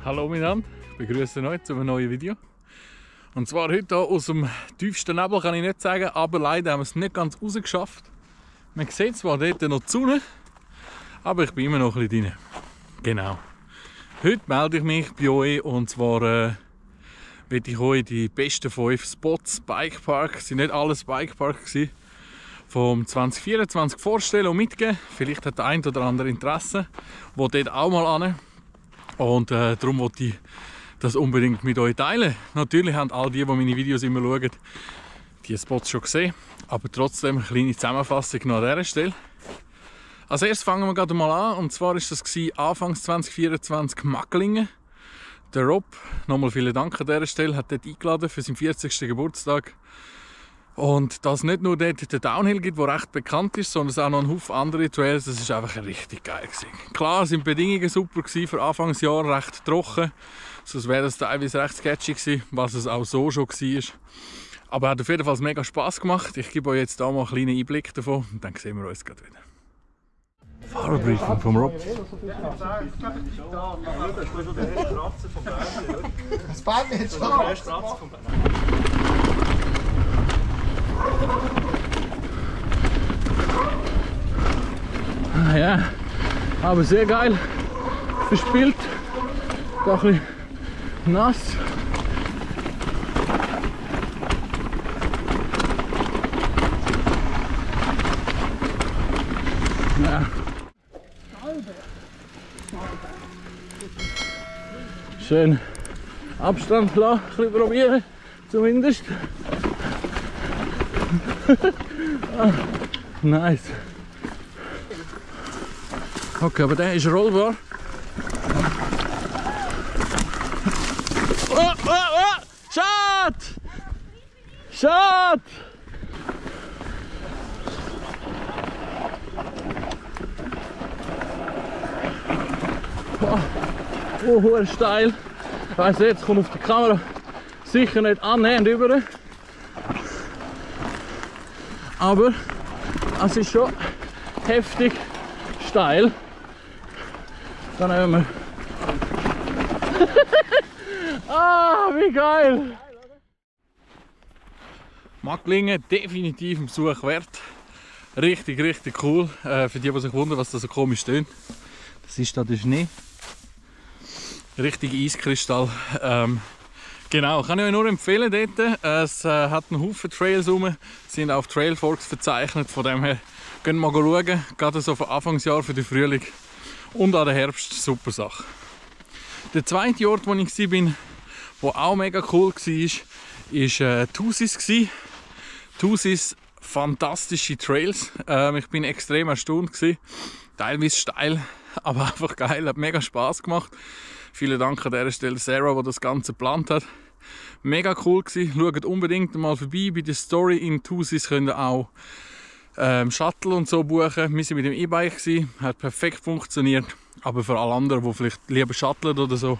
Hallo miteinander, ich begrüße euch zu einem neuen Video. Und zwar heute hier aus dem tiefsten Nebel, kann ich nicht sagen, aber leider haben wir es nicht ganz rausgeschafft. Man sieht zwar dort noch die Sonne, aber ich bin immer noch ein bisschen drin. Genau. Heute melde ich mich bei euch und zwar will ich euch die besten 5 Spots, Bikepark, es waren nicht alles Bikeparks, vom 2024 vorstellen und mitgeben. Vielleicht hat der ein oder andere Interesse, will dort auch mal hin. Und darum wollte ich das unbedingt mit euch teilen. Natürlich haben all die meine Videos immer schauen, die Spots schon gesehen. Aber trotzdem eine kleine Zusammenfassung noch an dieser Stelle. Als erstes fangen wir gerade mal an. Und zwar war das Anfangs 2024 Macklingen. Der Rob, nochmal vielen Dank an dieser Stelle, hat dort eingeladen für seinen 40. Geburtstag. Und dass es nicht nur dort den Downhill gibt, der recht bekannt ist, sondern es auch noch einen Haufen andere Trails, das war einfach richtig geil gewesen. Klar sind die Bedingungen super gewesen, für Anfangsjahr recht trocken, sonst wäre das teilweise recht sketchy gewesen, was es auch so schon war. Aber hat auf jeden Fall mega Spass gemacht. Ich gebe euch jetzt hier mal einen kleinen Einblick davon und dann sehen wir uns gleich wieder. Fahrerbriefing vom Rob. Das Band jetzt schon. Ah ja, aber sehr geil. Verspielt. Ein bisschen nass. Ja. Schön Abstand klar, ein bisschen probieren, zumindest. Ah, nice. Okay, aber der ist rollbar. Oh, oh, oh! Schade! Schade! Oh, steil. Ich weiss jetzt kommt auf die Kamera sicher nicht annähernd rüber. Aber es ist schon heftig steil. Dann nehmen wir. Ah, wie geil! Macklingen definitiv ein Besuch wert. Richtig, richtig cool. Für die sich wundern, was das so komisch tönt. Das ist da der Schnee. Richtig Eiskristall. Genau, kann ich euch nur empfehlen dort. Es hat einen Haufen Trails rum, sind auf Trailforks verzeichnet. Von dem her könnt ihr mal schauen. Gerade so von Anfangsjahr für den Frühling und an den Herbst, super Sache. Der zweite Ort, wo ich war, der auch mega cool war, war Thusis. Thusis, fantastische Trails. Ich bin extrem erstaunt. Teilweise steil, aber einfach geil, hat mega Spass gemacht. Vielen Dank an dieser Stelle Sarah, die das Ganze geplant hat. Mega cool gewesen. Schaut unbedingt mal vorbei. Bei der Story in Thusis könnt ihr auch Shuttle und so buchen. Wir waren mit dem E-Bike, hat perfekt funktioniert. Aber für alle anderen, die vielleicht lieber shuttlen oder so,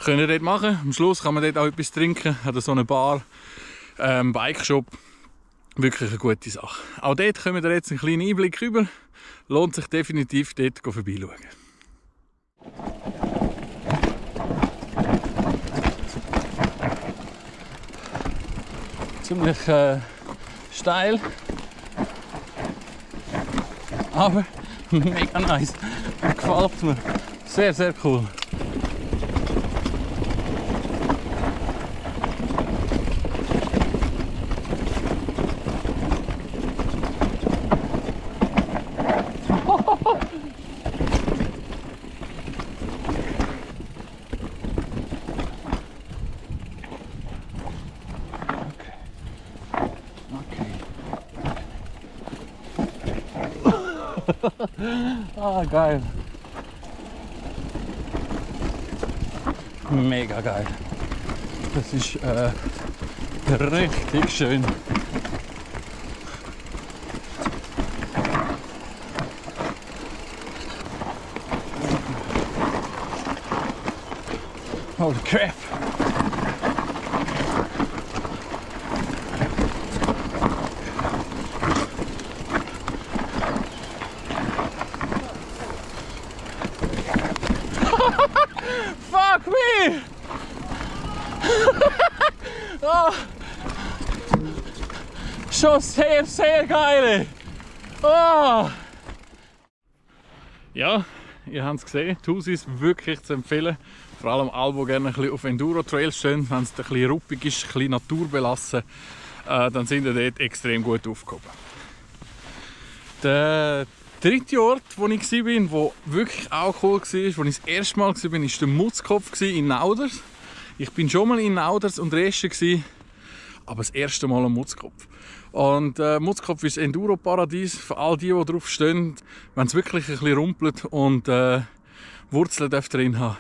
können ihr dort machen. Am Schluss kann man dort auch etwas trinken. Hat so eine Bar, Bike-Shop. Wirklich eine gute Sache. Auch dort kommen wir jetzt einen kleinen Einblick über. Lohnt sich definitiv dort vorbeischauen. Ziemlich steil, aber mega nice. Gefällt mir. Sehr, sehr cool. Ah, geil. Mega geil. Das ist richtig schön. Holy crap. Fuck me! schon sehr, sehr geil. Oh. Ja, ihr habt es gesehen, die Haus ist wirklich zu empfehlen. Vor allem alle, die gerne ein bisschen auf Enduro-Trails stehen, wenn es ein bisschen ruppig ist, ein bisschen naturbelassen, dann sind ihr dort extrem gut aufgehoben. Der dritte Ort, wo ich war, der wirklich auch cool war, wo ich das erste Mal war, war der Mutzkopf in Nauders. Ich bin schon mal in Nauders und Dresden, aber das erste Mal am Mutzkopf. Und Mutzkopf ist ein Enduro-Paradies für all die, die drauf stehen, wenn es wirklich ein bisschen rumpelt und Wurzeln drin haben.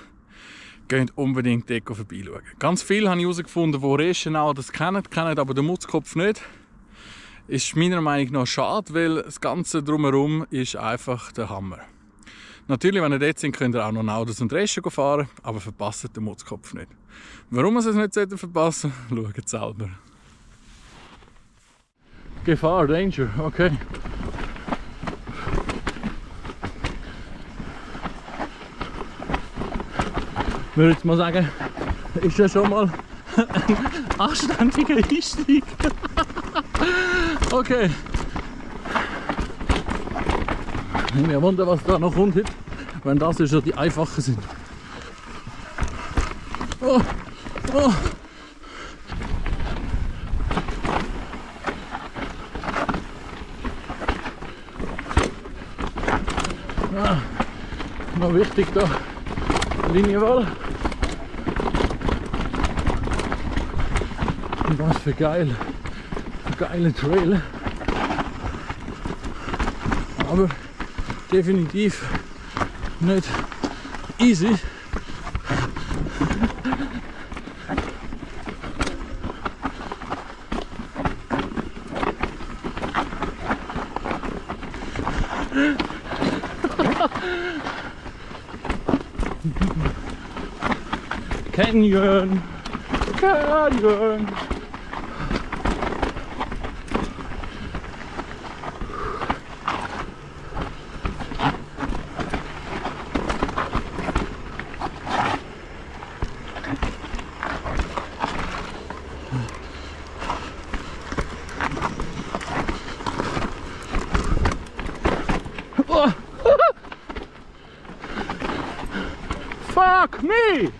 Geht unbedingt dort vorbeischauen. Ganz viele habe ich herausgefunden, die Reschenau das kennen aber den Mutzkopf nicht. Ist meiner Meinung nach schade, weil das Ganze drumherum ist einfach der Hammer. Natürlich, wenn ihr dort sind, könnt ihr auch noch Nauders und Reschen fahren, aber verpasst den Mutzkopf nicht. Warum ihr es nicht verpassen solltet, schaut selber. Gefahr, Danger, okay. Ich würde jetzt mal sagen, ist ja schon mal ein anständiger Einstieg. Okay. Ich mir wundern, was da noch kommt, wenn das ja die einfachen sind. Oh, oh. Ja, noch wichtig da, Linienwahl. Und was für geile Trail. Aber definitiv nicht easy. Canyon. Fuck me!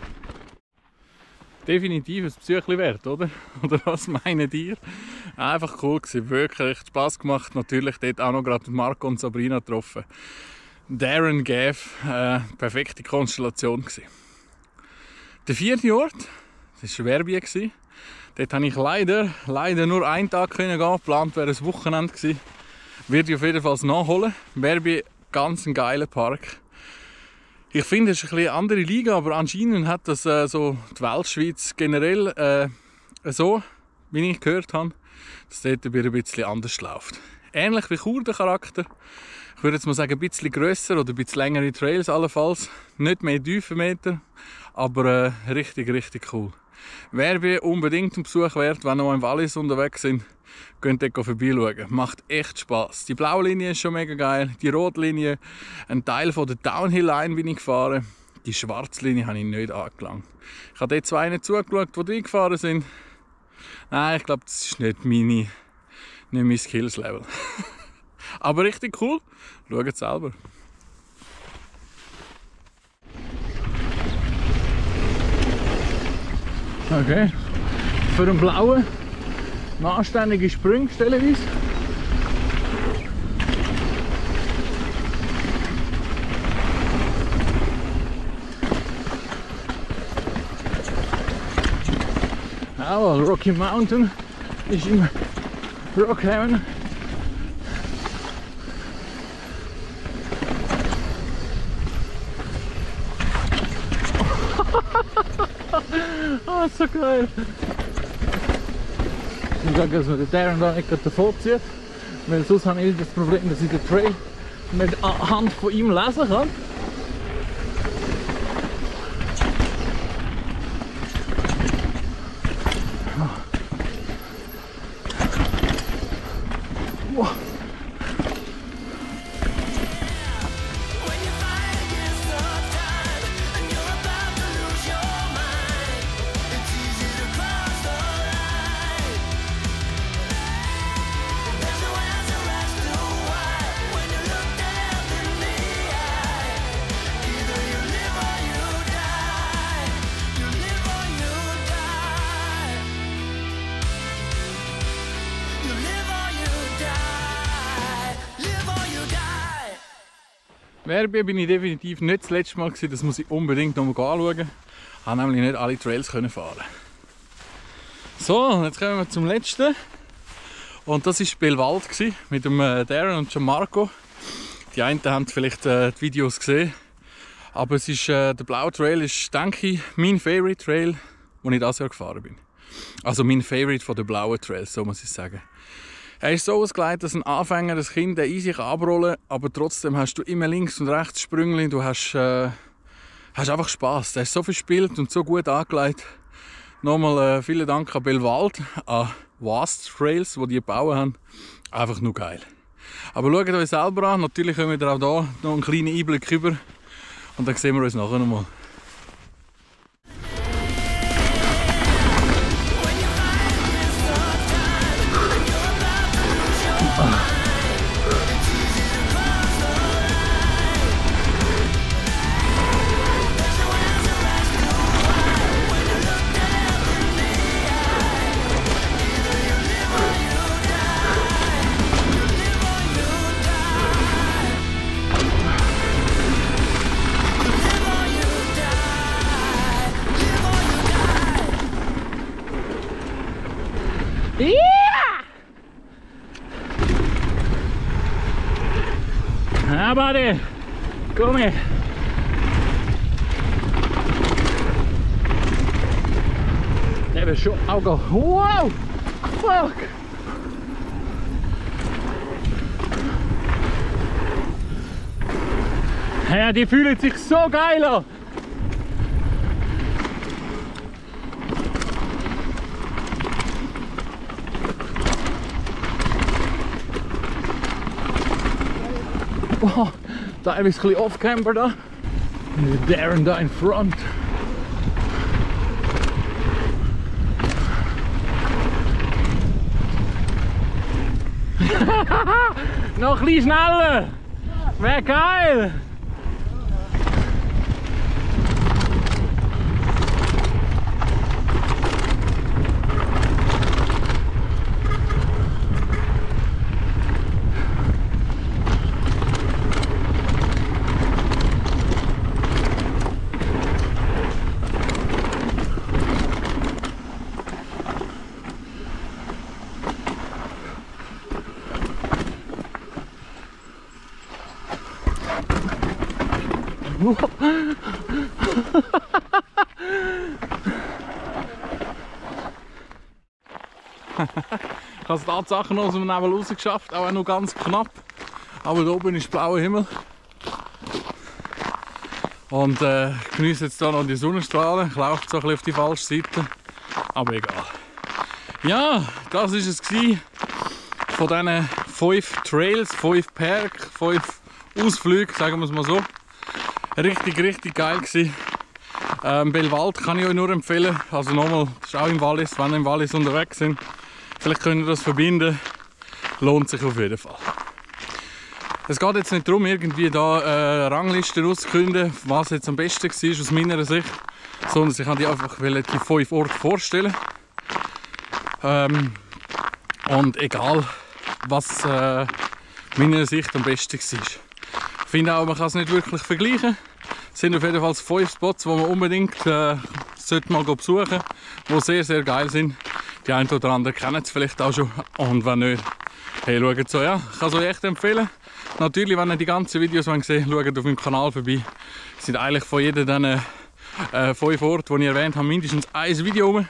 Definitiv ein Psychli wert, oder? Oder was meinen ihr? Einfach cool gewesen, wirklich Spass gemacht. Natürlich dort auch noch gerade Marco und Sabrina getroffen. Darren, Gav, perfekte Konstellation gewesen. Der vierte Ort, das war Verbier. Dort konnte ich leider nur einen Tag gehen. Geplant wäre ein Wochenende gewesen. Werde ich auf jeden Fall nachholen. Verbier, ganz ein geiler Park. Ich finde, es ist ein bisschen eine andere Liga, aber anscheinend hat das so die Weltschweiz generell so, wie ich gehört habe, dass dort ein bisschen anders läuft. Ähnlich wie Chur der Charakter. Ich würde jetzt mal sagen, ein bisschen grösser oder ein bisschen längere Trails allenfalls. Nicht mehr Tiefenmeter, aber richtig cool. Wer unbedingt einen Besuch wert, wenn ihr mal im Wallis unterwegs sind, könnt ihr vorbeischauen. Macht echt Spass. Die blaue Linie ist schon mega geil. Die rote Linie, ein Teil von der Downhill-Line bin ich gefahren. Die schwarze Linie habe ich nicht angelangt. Ich habe dort zwei nicht zugeschaut, die reingefahren sind. Nein, ich glaube, das ist nicht mein Skills-Level. Aber richtig cool. Schaut selber. Okay, für den blauen eine anständige Sprung stellenweise. Aber Rocky Mountain ist im Rockhaven. Oh, so geil! Ich sage, dass man den Darren da nicht davon zieht, weil sonst habe ich das Problem, dass ich den Trail mit anhand von ihm lesen kann. Wow. Verbier bin ich definitiv nicht das letzte Mal gewesen, das muss ich unbedingt noch mal anschauen. Ich konnte nämlich nicht alle Trails fahren. So, jetzt kommen wir zum letzten. Und das war Belwald mit dem Darren und Gianmarco. Die einen haben vielleicht die Videos gesehen. Aber es ist, der blaue Trail ist, denke ich, mein Favorite Trail, den ich dieses Jahr gefahren bin. Also mein Favorite von den blauen Trails, so muss ich sagen. Er ist so ausgelegt, dass ein Anfänger, das Kind, der easy abrollen kann, aber trotzdem hast du immer links und rechts Sprünge. Du hast einfach Spass. Der ist so verspielt und so gut angelegt. Nochmal vielen Dank an Belwald, an Vast Trails, die gebaut haben. Einfach nur geil. Aber schaut euch selber an. Natürlich können wir auch hier noch einen kleinen Einblick über. Und dann sehen wir uns nachher nochmal. Ja, buddy, komm her. Der wird schon auch gehen. Wow! Fuck! Ja, die fühlen sich so geil an. Wow, da ist ein bisschen off-camber da. Und der Darren da in front. Noch ein bisschen schneller! Wäre geil! Ich habe es tatsächlich noch aus dem Nebel rausgeschafft, auch noch ganz knapp. Aber da oben ist blauer Himmel. Und ich genieße jetzt hier noch die Sonnenstrahlen. Ich laufe so ein bisschen auf die falsche Seite. Aber egal. Ja, das war es von diesen 5 Trails, 5 Park, 5 Ausflüge, sagen wir es mal so. Richtig geil gewesen. Belwald kann ich euch nur empfehlen. Also nochmal, das ist auch im Wallis, wenn ihr im Wallis unterwegs sind. Vielleicht könnt ihr das verbinden. Lohnt sich auf jeden Fall. Es geht jetzt nicht darum, irgendwie da Ranglisten auszukünden, was jetzt am besten war aus meiner Sicht. Sondern ich kann die einfach die 5 Orte vorstellen. Und egal, was meiner Sicht am besten war. Ich finde auch, man kann es nicht wirklich vergleichen. Es sind auf jeden Fall 5 Spots, die man unbedingt sollte mal besuchen, die sehr geil sind. Die einen oder anderen kennen es vielleicht auch schon. Und wenn nicht, hey, schaut so, ja, ich kann es euch echt empfehlen. Natürlich, wenn ihr die ganzen Videos sehen wollt, schaut auf meinem Kanal vorbei. Es sind eigentlich von jedem diesen 5 Orten, die ich erwähnt habe, mindestens ein Video rum.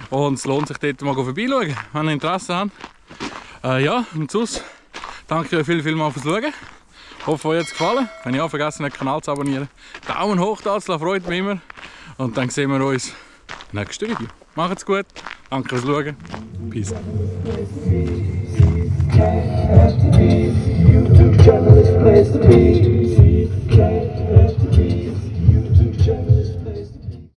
Und es lohnt sich dort mal vorbeischauen, wenn ihr Interesse habt. Ja, und sonst danke euch vielmals fürs Schauen. Ich hoffe, euch hat es gefallen. Wenn ihr auch vergessen habt, den Kanal zu abonnieren, Daumen hoch da zu lassen, freut mich immer. Und dann sehen wir uns im nächsten Video. Macht's gut, danke fürs Schauen. Peace. YouTube channel is place to be.